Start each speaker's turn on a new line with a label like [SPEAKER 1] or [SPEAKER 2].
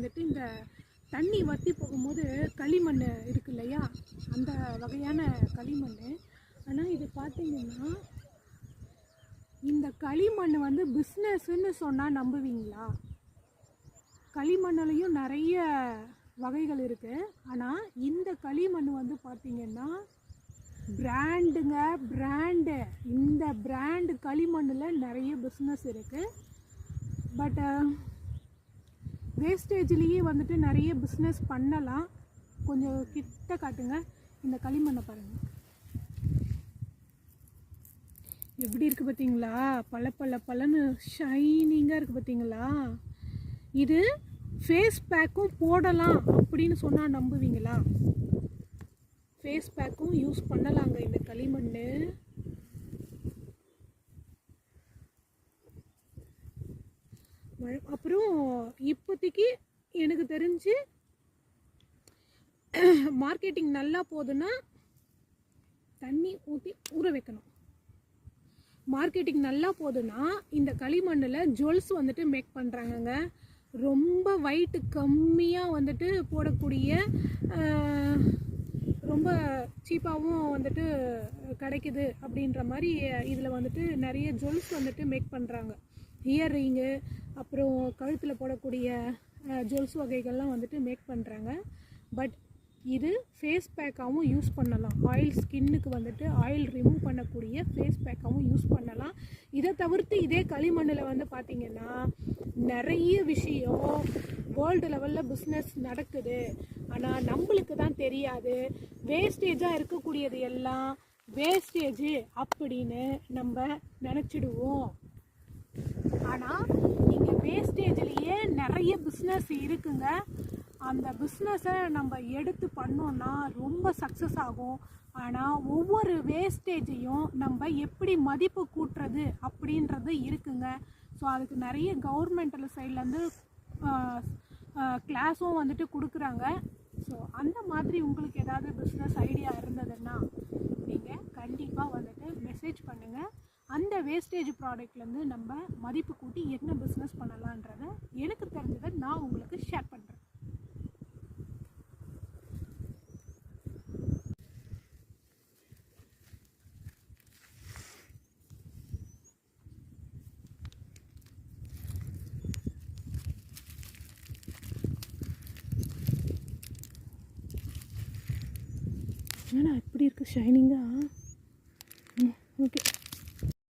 [SPEAKER 1] வந்துட்டு இந்த தண்ணி வற்றி போகும்போது களிமண் இருக்கு இல்லையா, அந்த வகையான களிமண். ஆனால் இது பார்த்தீங்கன்னா இந்த களிமண் வந்து பிஸ்னஸ்ன்னு சொன்னால் நம்புவீங்களா? களிமண்ணுலேயும் நிறைய வகைகள் இருக்குது. ஆனால் இந்த களிமண் வந்து பார்த்திங்கன்னா பிராண்டுங்க, பிராண்டு. இந்த பிராண்டு களிமண்ணில் நிறைய பிஸ்னஸ் இருக்குது. பட் வேஸ்டேஜ்லேயே வந்துட்டு நிறைய பிஸ்னஸ் பண்ணலாம். கொஞ்சம் கிட்ட காட்டுங்க, இந்த களிமண்ணை பாருங்கள் எப்படி இருக்குது பார்த்தீங்களா? பல ஷைனிங்காக இருக்குது பார்த்தீங்களா? இது ஃபேஸ் பேக்கும் போடலாம் அப்படின்னு சொன்னால் நம்புவீங்களா? ஃபேஸ் பேக்கும் யூஸ் பண்ணலாங்க இந்த களிமண். அப்புறம் இப்போதைக்கு எனக்கு தெரிஞ்சு மார்க்கெட்டிங் நல்லா போகுதுன்னா தண்ணி ஊற்றி ஊற வைக்கணும். மார்க்கெட்டிங் நல்லா போகுதுன்னா இந்த களிமண்ணில் ஜுவல்ஸ் வந்துட்டு மேக் பண்ணுறாங்கங்க. ரொம்ப வெயிட் கம்மியாக வந்துட்டு போடக்கூடிய, ரொம்ப சீப்பாகவும் வந்துட்டு கிடைக்குது அப்படின்ற மாதிரி இதில் வந்துட்டு நிறைய ஜுவல்ஸ் வந்துட்டு மேக் பண்ணுறாங்க. இயர்ரிங்கு, அப்புறம் கழுத்தில் போடக்கூடிய ஜுவல்ஸ் வகைகள்லாம் வந்துட்டு மேக் பண்ணுறாங்க. பட் இது ஃபேஸ் பேக்காகவும் யூஸ் பண்ணலாம். ஆயில் ஸ்கின்னுக்கு வந்துட்டு ஆயில் ரிமூவ் பண்ணக்கூடிய ஃபேஸ் பேக்காகவும் யூஸ் பண்ணலாம். இதை தவிர்த்து இதே களிமண்ணில் வந்து பார்த்திங்கன்னா நிறைய விஷயம் வேர்ல்டு லெவலில் பிஸ்னஸ் நடக்குது. ஆனால் நம்மளுக்கு தான் தெரியாது. வேஸ்டேஜாக இருக்கக்கூடியது எல்லாம் வேஸ்டேஜு அப்படின்னு நம்ம நினச்சிடுவோம். ஆனால் இங்கே வேஸ்டேஜ்லேயே நிறைய பிஸ்னஸ் இருக்குங்க. அந்த பிஸ்னஸை நம்ம எடுத்து பண்ணோன்னா ரொம்ப சக்ஸஸ் ஆகும். ஆனால் ஒவ்வொரு வேஸ்டேஜையும் நம்ம எப்படி மதிப்பு கூட்டுறது அப்படின்றது இருக்குங்க. ஸோ அதுக்கு நிறைய கவர்மெண்டல் சைட்லேருந்து கிளாஸும் வந்துட்டு கொடுக்குறாங்க. ஸோ அந்த மாதிரி உங்களுக்கு ஏதாவது பிஸ்னஸ் ஐடியா இருந்ததுன்னா நீங்கள் கண்டிப்பாக வந்துட்டு மெசேஜ் பண்ணுங்கள். அந்த வேஸ்டேஜ் ப்ராடக்ட்லேருந்து நம்ம மதிப்பு கூட்டி என்ன பிஸ்னஸ் பண்ணலான்றதை எனக்கு தெரிஞ்சதை நான் உங்களுக்கு ஷேர் பண்ணுறேன். ஏன்னா இப்படி இருக்குது ஷைனிங்காக. ஓகே.